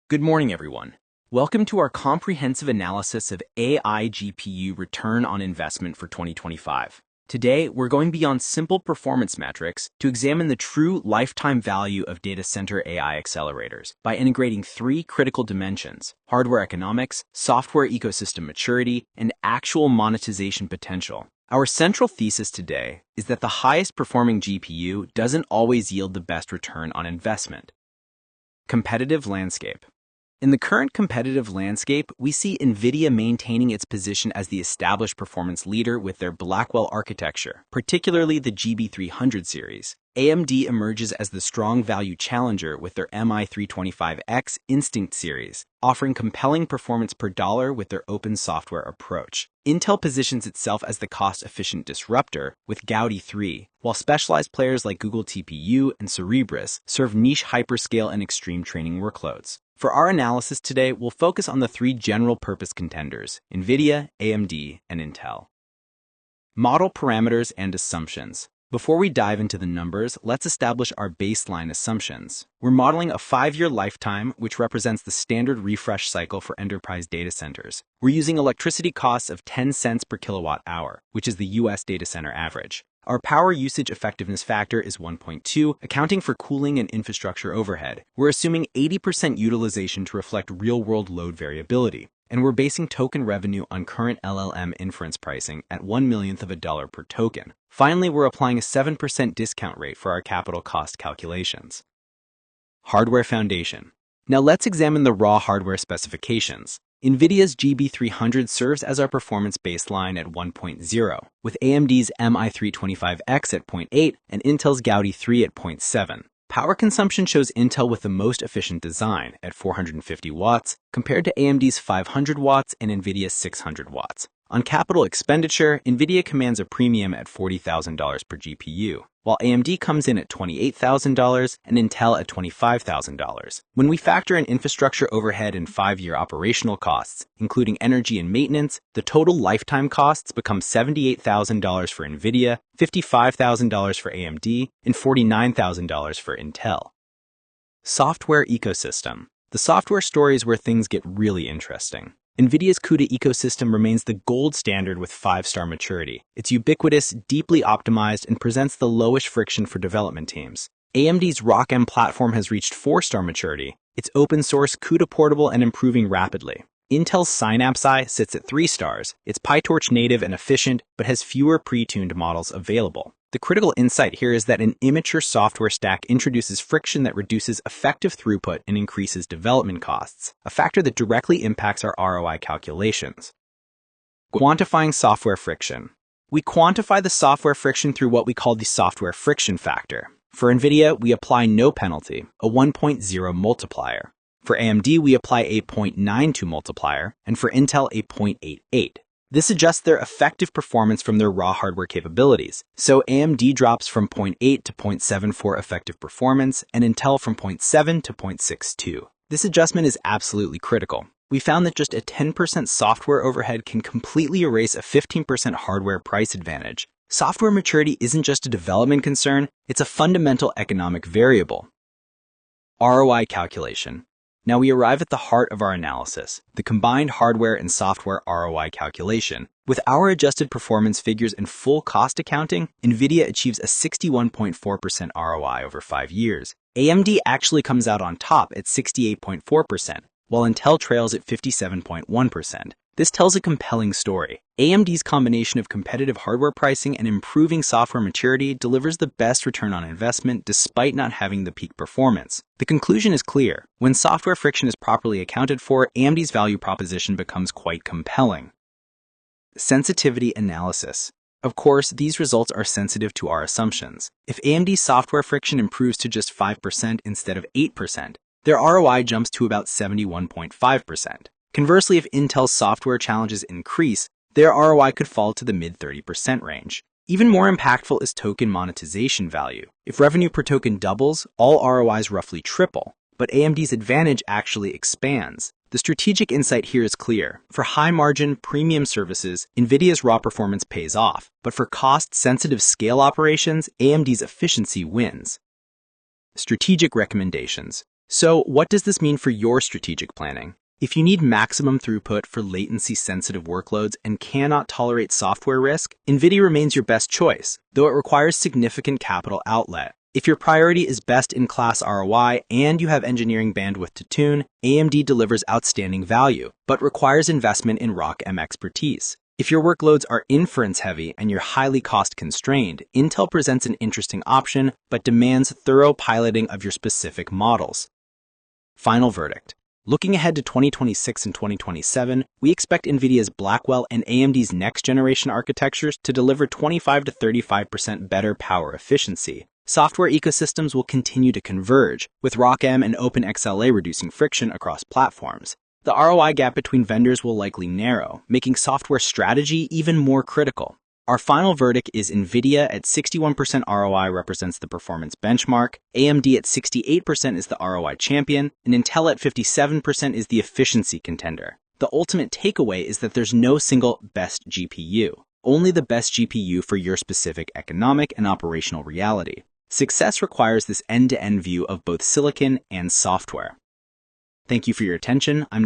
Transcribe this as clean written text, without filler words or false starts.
Good morning, everyone. Welcome to our comprehensive analysis of AI GPU return on investment for 2025. Today, we're going beyond simple performance metrics to examine the true lifetime value of data center AI accelerators by integrating three critical dimensions: hardware economics, software ecosystem maturity, and actual monetization potential. Our central thesis today is that the highest performing GPU doesn't always yield the best return on investment. Competitive landscape. In the current competitive landscape, we see NVIDIA maintaining its position as the established performance leader with their Blackwell architecture, particularly the GB300 series. AMD emerges as the strong value challenger with their MI325X Instinct series, offering compelling performance per dollar with their open software approach. Intel positions itself as the cost-efficient disruptor with Gaudi 3, while specialized players like Google TPU and Cerebras serve niche hyperscale and extreme training workloads. For our analysis today, we'll focus on the three general-purpose contenders: NVIDIA, AMD, and Intel. Model parameters and assumptions. Before we dive into the numbers, let's establish our baseline assumptions. We're modeling a 5-year lifetime, which represents the standard refresh cycle for enterprise data centers. We're using electricity costs of 10 cents per kilowatt hour, which is the US data center average. Our power usage effectiveness factor is 1.2, accounting for cooling and infrastructure overhead. We're assuming 80% utilization to reflect real-world load variability. And we're basing token revenue on current LLM inference pricing at $0.01 per token. Finally, we're applying a 7% discount rate for our capital cost calculations. Hardware foundation. Now let's examine the raw hardware specifications. NVIDIA's GB300 serves as our performance baseline at 1.0, with AMD's MI325X at 0.8 and Intel's Gaudi 3 at 0.7. Power consumption shows Intel with the most efficient design at 450 watts, compared to AMD's 500 watts and NVIDIA's 600 watts. On capital expenditure, NVIDIA commands a premium at $40,000 per GPU, while AMD comes in at $28,000 and Intel at $25,000. When we factor in infrastructure overhead and 5-year operational costs, including energy and maintenance, the total lifetime costs become $78,000 for NVIDIA, $55,000 for AMD, and $49,000 for Intel. Software ecosystem. The software story is where things get really interesting. NVIDIA's CUDA ecosystem remains the gold standard with 5-star maturity. It's ubiquitous, deeply optimized, and presents the lowest friction for development teams. AMD's ROCm platform has reached 4-star maturity. It's open source, CUDA portable, and improving rapidly. Intel's Synapse sits at 3 stars. It's PyTorch native and efficient, but has fewer pre-tuned models available. The critical insight here is that an immature software stack introduces friction that reduces effective throughput and increases development costs, a factor that directly impacts our ROI calculations. Quantifying software friction. We quantify the software friction through what we call the software friction factor. For NVIDIA, we apply no penalty, a 1.0 multiplier. For AMD, we apply a 0.92 multiplier, and for Intel, a 0.88. This adjusts their effective performance from their raw hardware capabilities. So AMD drops from 0.8 to 0.74 effective performance, and Intel from 0.7 to 0.62. This adjustment is absolutely critical. We found that just a 10% software overhead can completely erase a 15% hardware price advantage. Software maturity isn't just a development concern, it's a fundamental economic variable. ROI calculation. Now we arrive at the heart of our analysis, the combined hardware and software ROI calculation. With our adjusted performance figures and full cost accounting, NVIDIA achieves a 61.4% ROI over 5 years. AMD actually comes out on top at 68.4%, while Intel trails at 57.1%. This tells a compelling story. AMD's combination of competitive hardware pricing and improving software maturity delivers the best return on investment despite not having the peak performance. The conclusion is clear. When software friction is properly accounted for, AMD's value proposition becomes quite compelling. Sensitivity analysis. Of course, these results are sensitive to our assumptions. If AMD's software friction improves to just 5% instead of 8%, their ROI jumps to about 71.5%. Conversely, if Intel's software challenges increase, their ROI could fall to the mid-30% range. Even more impactful is token monetization value. If revenue per token doubles, all ROIs roughly triple, but AMD's advantage actually expands. The strategic insight here is clear. For high-margin, premium services, NVIDIA's raw performance pays off, but for cost-sensitive scale operations, AMD's efficiency wins. Strategic recommendations. So, what does this mean for your strategic planning? If you need maximum throughput for latency-sensitive workloads and cannot tolerate software risk, NVIDIA remains your best choice, though it requires significant capital outlay. If your priority is best-in-class ROI and you have engineering bandwidth to tune, AMD delivers outstanding value, but requires investment in ROCm expertise. If your workloads are inference-heavy and you're highly cost-constrained, Intel presents an interesting option, but demands thorough piloting of your specific models. Final verdict. Looking ahead to 2026 and 2027, we expect NVIDIA's Blackwell and AMD's next-generation architectures to deliver 25 to 35% better power efficiency. Software ecosystems will continue to converge, with ROCm and OpenXLA reducing friction across platforms. The ROI gap between vendors will likely narrow, making software strategy even more critical. Our final verdict is NVIDIA at 61% ROI represents the performance benchmark, AMD at 68% is the ROI champion, and Intel at 57% is the efficiency contender. The ultimate takeaway is that there's no single best GPU, only the best GPU for your specific economic and operational reality. Success requires this end-to-end view of both silicon and software. Thank you for your attention. I'm